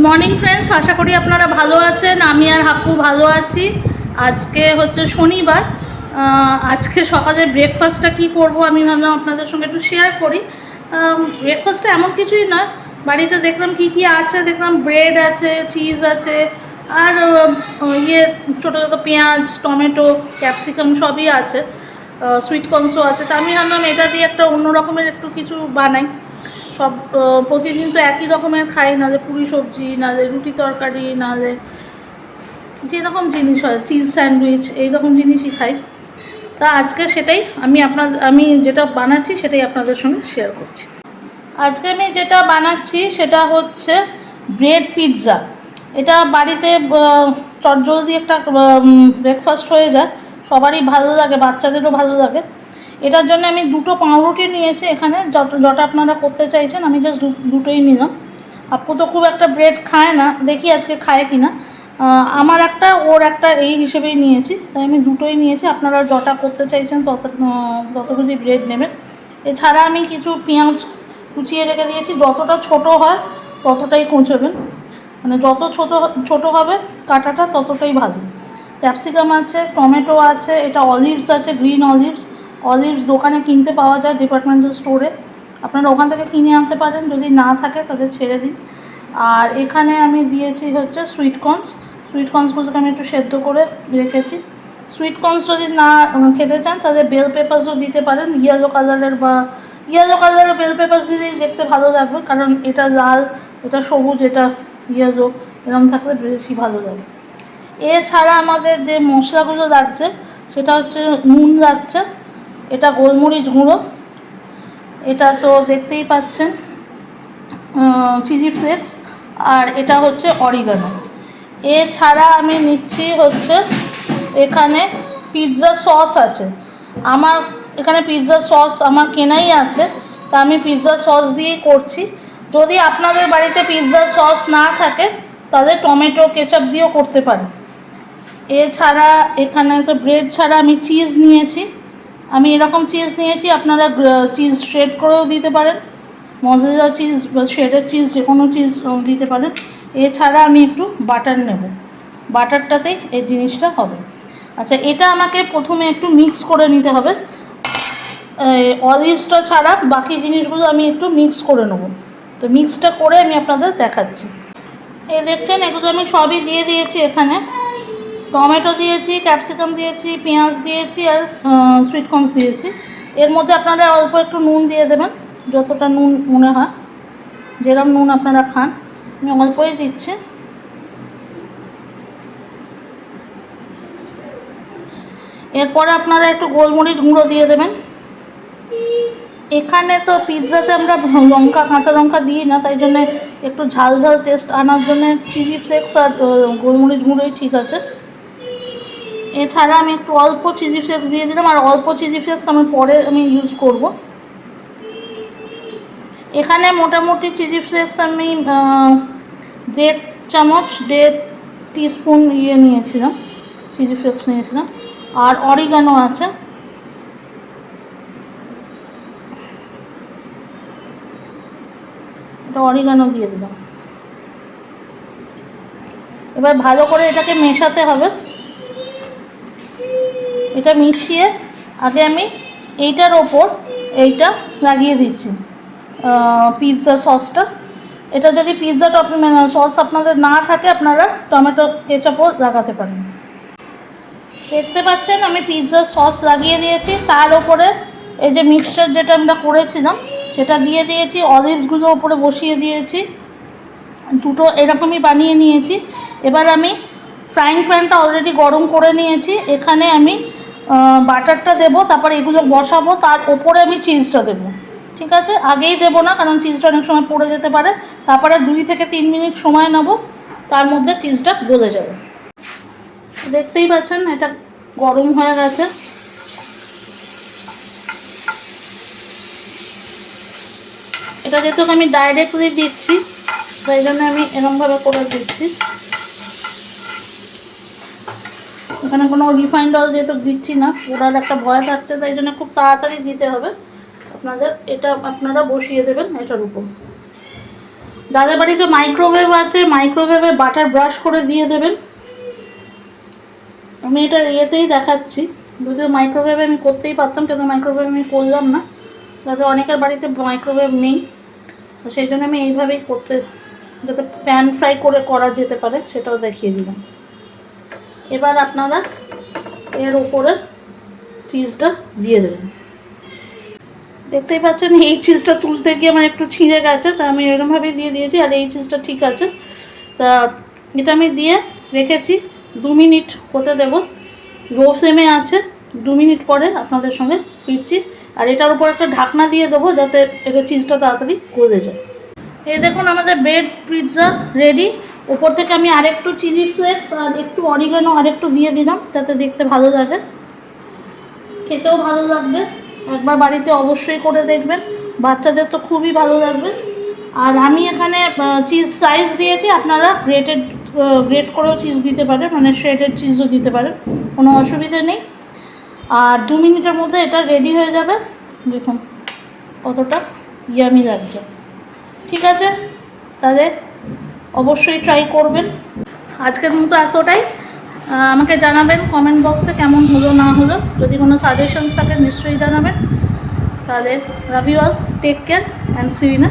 Morning friends, আশা করি আপনারা ভালো আছেন। আমি আর হাপ্পু ভালো আছি। আজকে হচ্ছে শনিবার। আজকে সকালে ব্রেকফাস্টটা কি করব আমি ভাবলাম আপনাদের সঙ্গে একটু শেয়ার করি। ব্রেকফাস্টটা এমন কিছুই না, বাড়িতে দেখলাম কি কি আছে, দেখলাম ব্রেড আছে, চিজ আছে, আর ছোটো ছোটো পেঁয়াজ, টমেটো, ক্যাপসিকাম সবই আছে, সুইট কর্নসও আছে। তা আমি ভাবলাম এটা দিয়ে একটা অন্য রকমের একটু কিছু বানাই। সব প্রতিদিন তো একই রকমের খাই, নাহলে পুরি সবজি, নাহলে রুটি তরকারি, নাহলে যেরকম জিনিস হয় চিজ স্যান্ডউইচ, এইরকম জিনিসই খাই। তা আজকে সেটাই আমি যেটা বানাচ্ছি সেটাই আপনাদের সঙ্গে শেয়ার করছি। আজকে আমি যেটা বানাচ্ছি সেটা হচ্ছে ব্রেড পিৎজা। এটা বাড়িতে চটজলদি একটা ব্রেকফাস্ট হয়ে যায়, সবারই ভালো লাগে, বাচ্চাদেরও ভালো লাগে। এটার জন্য আমি দুটো পাউরুটি নিয়েছি এখানে, যটা আপনারা করতে চাইছেন। আমি জাস্ট দুটোই নিলাম। আপু তো খুব একটা ব্রেড খায় না, দেখি আজকে খায় কি না। আমার একটা, ওর একটা, এই হিসেবেই নিয়েছি, তাই আমি দুটোই নিয়েছি। আপনারা যটা করতে চাইছেন ততটুকুই ব্রেড নেবেন। এছাড়া আমি কিছু পেঁয়াজ কুচিয়ে রেখে দিয়েছি, যতটা ছোট হয় ততটাই কুচোবেন, মানে যত ছোট হবে কাটাটা ততটাই ভালো। ক্যাপসিকাম আছে, টমেটো আছে, এটা অলিভস আছে, গ্রিন অলিভস দোকানে কিনতে পাওয়া যায়, ডিপার্টমেন্টাল স্টোরে। আপনারা ওখান থেকে কিনে আনতে পারেন, যদি না থাকে তাদের ছেড়ে দিন। আর এখানে আমি দিয়েছি হচ্ছে সুইটকর্নসগুলোকে আমি একটু সেদ্ধ করে রেখেছি। সুইটকর্নস যদি না খেতে চান তাহলে বেল পেপারসও দিতে পারেন, ইয়েলো কালারের বেল পেপারস দিলেই দেখতে ভালো লাগবে, কারণ এটা লাল, এটা সবুজ, এটা ইয়েলো, এরকম থাকলে বেশি ভালো লাগে। এছাড়া আমাদের যে মশলাগুলো লাগছে সেটা হচ্ছে নুন লাগছে, এটা গোলমরিচ গুঁড়ো, এটা তো দেখতেই পাচ্ছেন চিলি ফ্লেক্স, আর এটা হচ্ছে অরিগানো। এছাড়া আমি নিচ্ছি হচ্ছে এখানে পিৎজা সস আছে আমার, এখানে পিৎজা সস আমার কেনাই আছে, তা আমি পিৎজা সস দিয়েই করছি। যদি আপনাদের বাড়িতে পিৎজা সস না থাকে তাহলে টমেটো কেচাপ দিয়েও করতে পারেন। এছাড়া এখানে তো ব্রেড ছাড়া আমি চিজ নিয়েছি, আমি এরকম চিজ নিয়েছি, আপনারা চিজ শ্রেড করেও দিতে পারেন, মজেলা চিজ বা শ্রেডের চিজ, যে কোনো চিজ দিতে পারেন। এছাড়া আমি একটু বাটার নেব, বাটারটাতেই এই জিনিসটা হবে। আচ্ছা, এটা আমাকে প্রথমে একটু মিক্স করে নিতে হবে, অলিভসটা ছাড়া বাকি জিনিসগুলো আমি একটু মিক্স করে নেব। তো মিক্সটা করে আমি আপনাদের দেখাচ্ছি। এই দেখছেন, এগুলো আমি সবই দিয়ে দিয়েছি এখানে। টমেটো দিয়েছি, ক্যাপসিকাম দিয়েছি, পেঁয়াজ দিয়েছি, আর সুইটকর্নস দিয়েছি। এর মধ্যে আপনারা অল্প একটু নুন দিয়ে দেবেন, যতটা নুন মনে হয়, যেরকম নুন আপনারা খান। আমি অল্পই দিচ্ছি। এরপরে আপনারা একটু গোলমরিচ গুঁড়ো দিয়ে দেবেন। এখানে তো পিৎজাতে আমরা কাঁচা লঙ্কা দিই না, তাই জন্য একটু ঝাল টেস্ট আনার জন্য চিলি ফ্লেক্স আর গোলমরিচ গুঁড়োই ঠিক আছে। এছাড়া আমি একটু অল্প চিলি ফ্লেক্স দিয়ে দিলাম, আর অল্প চিলি ফ্লেক্স পরে আমি ইউজ করব। এখানে মোটামুটি চিলি ফ্লেক্স আমি 1.5 টিস্পুন নিয়েছিলাম, চিলি ফ্লেক্স নিয়েছিলাম। আর অরিগানো আছে, এটা অরিগানো দিয়ে দিলাম। এবার ভালো করে এটাকে মেশাতে হবে। এটা মিশিয়ে আগে আমি এইটার ওপর এইটা লাগিয়ে দিচ্ছি, পিৎজা সসটা। এটা যদি পিৎজা সস আপনাদের না থাকে, আপনারা টমেটো কেচাপও লাগাতে পারেন। দেখতে পাচ্ছেন আমি পিৎজা সস লাগিয়ে দিয়েছি, তার ওপরে এই যে মিক্সচার যেটা আমরা করেছিলাম সেটা দিয়ে দিয়েছি, অলিভসগুলো ওপরে বসিয়ে দিয়েছি, দুটো এরকমই বানিয়ে নিয়েছি। এবার আমি ফ্রাইং প্যানটা অলরেডি গরম করে নিয়েছি, এখানে আমি বাটারটা দেবো, তারপর এগুলো বসাবো, তার ওপরে আমি চিজটা দেবো। ঠিক আছে, আগেই দেবো না, কারণ চিজটা অনেক সময় পড়ে যেতে পারে। তারপরে 2 থেকে 3 মিনিট সময় নেব, তার মধ্যে চিজটা গলে যাবে। দেখতেই পাচ্ছেন এটা গরম হয়ে গেছে। এটা যেহেতু আমি ডাইরেক্টলি দিচ্ছি, তাই জন্য আমি এরকমভাবে করে দিচ্ছি। এখানে কোনো রিফাইন্ড অয়েল যেহেতু দিচ্ছি না, ওটার একটা ভয় থাকছে, তাই জন্য খুব তাড়াতাড়ি দিতে হবে আপনাদের। এটা আপনারা বসিয়ে দেবেন এটার উপর। যাদের বাড়িতে মাইক্রোওয়েভ আছে মাইক্রোওয়েভে বাটার ব্রাশ করে দিয়ে দেবেন। আমি এটা ইয়েতেই দেখাচ্ছি, যদিও মাইক্রোওয়েভে আমি করতেই পারতাম, কিন্তু মাইক্রোওয়েভ আমি করলাম না, যাতে অনেকের বাড়িতে মাইক্রোওয়েভ নেই, তো সেই জন্য আমি এইভাবেই করতে, যাতে প্যান ফ্রাই করে করা যেতে পারে সেটাও দেখিয়ে দিলাম। এবার আপনারা এর উপরে চিজটা দিয়ে দেবেন। দেখতেই পাচ্ছেন এই চিজটা তুলতে গিয়ে আমার একটু ছিঁড়ে গেছে, তা আমি এরকমভাবেই দিয়ে দিয়েছি, আর এই চিজটা ঠিক আছে। তা এটা আমি দিয়ে রেখেছি 2 মিনিট হতে দেবো, লো ফ্লেমে আছে। 2 মিনিট পরে আপনাদের সঙ্গে ফিরছি, আর এটার উপর একটা ঢাকনা দিয়ে দেবো যাতে এটা চিজটা তাড়াতাড়ি গলে যায়। এই দেখুন আমাদের ব্রেড পিৎজা রেডি। উপর থেকে আমি আরেকটু চিলি ফ্লেক্স আর একটু অরিগানো আরেকটু দিয়ে দিলাম, যাতে দেখতে ভালো লাগে, খেতেও ভালো লাগবে। একবার বাড়িতে অবশ্যই করে দেখবেন, বাচ্চাদের তো খুবই ভালো লাগবে। আর আমি এখানে চিজ সাইজ দিয়েছি, আপনারা গ্রেট করেও চিজ দিতে পারেন, মানে শ্রেডেড চিজও দিতে পারেন, কোনো অসুবিধা নেই। আর 2 মিনিটের মধ্যে এটা রেডি হয়ে যাবে। দেখুন কতটা ইয়ামি লাগছে। ঠিক আছে, তাহলে অবশ্যই ট্রাই করবেন। আজকের মতো এতটাই। আমাকে জানাবেন কমেন্ট বক্সে কেমন হলো না হলো, যদি কোনো সাজেশনস থাকে নিশ্চয়ই জানাবেন। তাহলে love you all, take care and see you in